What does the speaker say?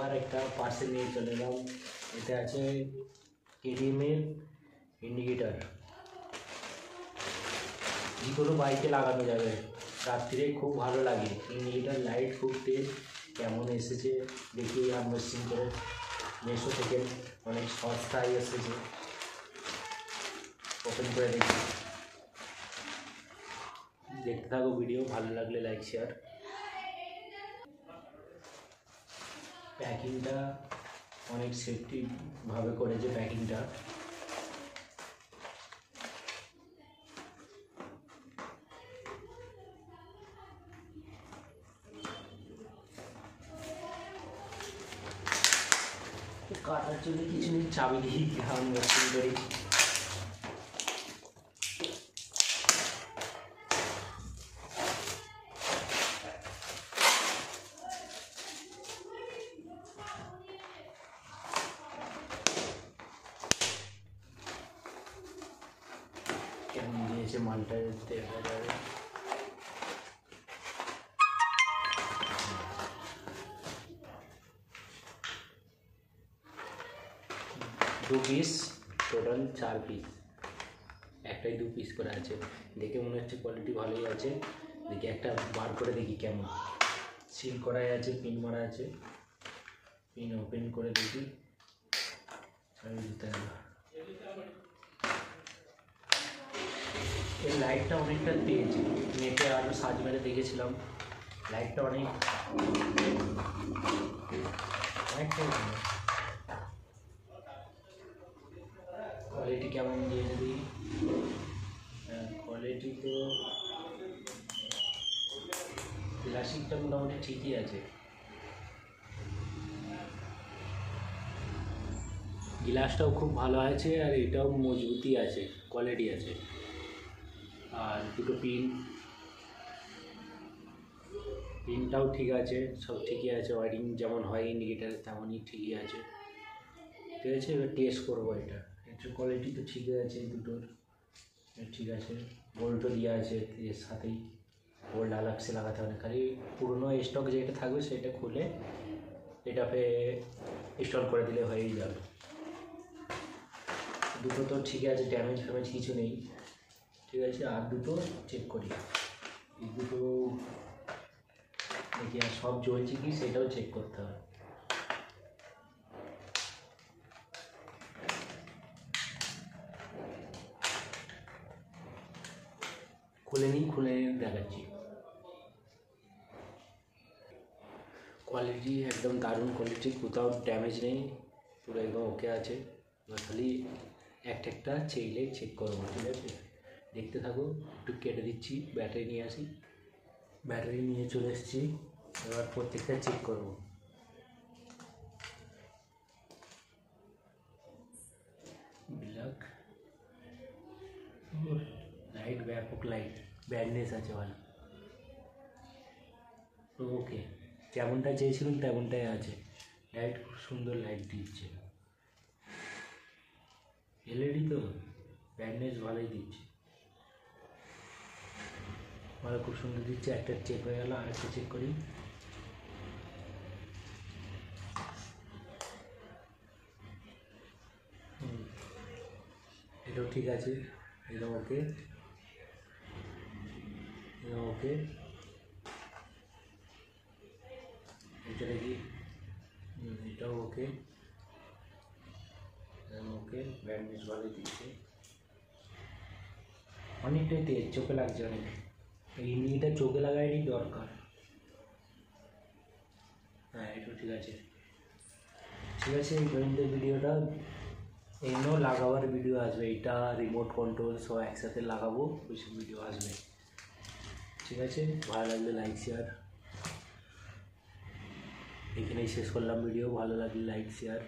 চমৎকার একটা পার্সেল নিয়ে চলে এলাম। এতে আছে KTM এর ইন্ডিকেটার, যে কোনো বাইকে লাগানো যাবে, রাত্রিরে খুব ভালো লাগে। ইন্ডিকেটার লাইট খুব তেজ, কেমন এসেছে দেখি আনবক্সিং করে। মেশো থেকে অনেক সস্তায় এসেছে, ওপেন করে দেখি। দেখতে থাকো ভিডিও, ভালো লাগলে লাইক শেয়ার। প্যাকিংটা অনেক সেফটি ভাবে করেছে প্যাকিংটা। কাটার জন্য কিছু নেই, চাবি দিয়ে আনবক্সিং করি। কেমন দিয়েছে মালটা দেখা যাবে। दो পিস, টোটাল 4 পিস, একটাই 2 পিস করে আছে। দেখে মনে হচ্ছে কোয়ালিটি ভালোই আছে। দেখি একটা বার করে দেখি কেমন। সিল করাই আছে, পিন মারা আছে। পিন ওপেন করে দেখি। এই লাইটটা অনেকটা তেজ, নেটে আরও সাজ মেরে দেখেছিলাম, লাইটটা অনেকটাই ভালো। কোয়ালিটি কেমন দিয়ে যদি, কোয়ালিটি তো প্লাস্টিকটা মোটামুটি ঠিকই আছে। গ্লাসটাও খুব ভালো আছে, আর এটাও মজবুতি আছে, কোয়ালিটি আছে। আর দুটো পিনটাও ঠিক আছে, সব ঠিকই আছে। ওয়ারিং যেমন হয় ইন্ডিকেটার তেমনই ঠিকই আছে। ঠিক আছে, এবার টেস্ট করবো এটা। এটার কোয়ালিটি তো ঠিকই আছে, দুটোর ঠিক আছে। বোল্টও দেওয়া আছে এর সাথেই, বোল্ট আলাদা লাগাতে হবে না, খালি পুরনো স্টক যেটা থাকবে সেটা খুলে এটাকে ইনস্টল করে দিলে হয়েই যাবে। দুটো তো ঠিক আছে, ড্যামেজ ফ্যামেজ কিছু নেই, ঠিক আছে। আর দুটো চেক করি, এই দুটো দেখি আর সব চলছে কি সেটাও চেক করতে হবে। খুলে দেখাচ্ছি। কোয়ালিটি একদম দারুণ কোয়ালিটি, কোথাও ড্যামেজ নেই, পুরো একদম ওকে আছে। খালি একটা চেইলে চেক করবো, ঠিক আছে। দেখতে থাকো, একটু কেটে দিচ্ছি, ব্যাটারি নিয়ে আসি। ব্যাটারি নিয়ে চলে এসেছি, এবার প্রত্যেকটা চেক করবো। ব্ল্যাক লাইট, ব্যাপক লাইট, ব্রাইটনেস আছে ভালো, ওকে। যেমনটা চেয়েছিলাম তেমনটাই আছে, লাইট খুব সুন্দর লাইট দিচ্ছে। এলইডি তো ব্রাইটনেস ভালোই দিচ্ছে, ভালো খুব সুন্দর দিচ্ছে। একটা চেক হয়ে গেল, আরেকটা চেক করি। এটাও ঠিক আছে, একদম ওকে, ওকে। এটা দেখি, এটাও ওকে, ওকে। ব্রাইটনেস ভালোই দিচ্ছে, অনেকটাই তেজ, চোখে লাগছে অনেক। এই ইন্ডিকেটার চোখে লাগাইনি দরকার। হ্যাঁ, এটাও ঠিক আছে, ঠিক আছে। এই পর্যন্ত ভিডিওটা, এমনিও লাগাবার ভিডিও আসবে, এটা রিমোট কন্ট্রোল সব একসাথে লাগাবো, ওইসব ভিডিও আসবে, ঠিক আছে। ভালো লাগলে লাইক শেয়ার। এখানেই শেষ করলাম ভিডিও, ভালো লাগলে লাইক শেয়ার।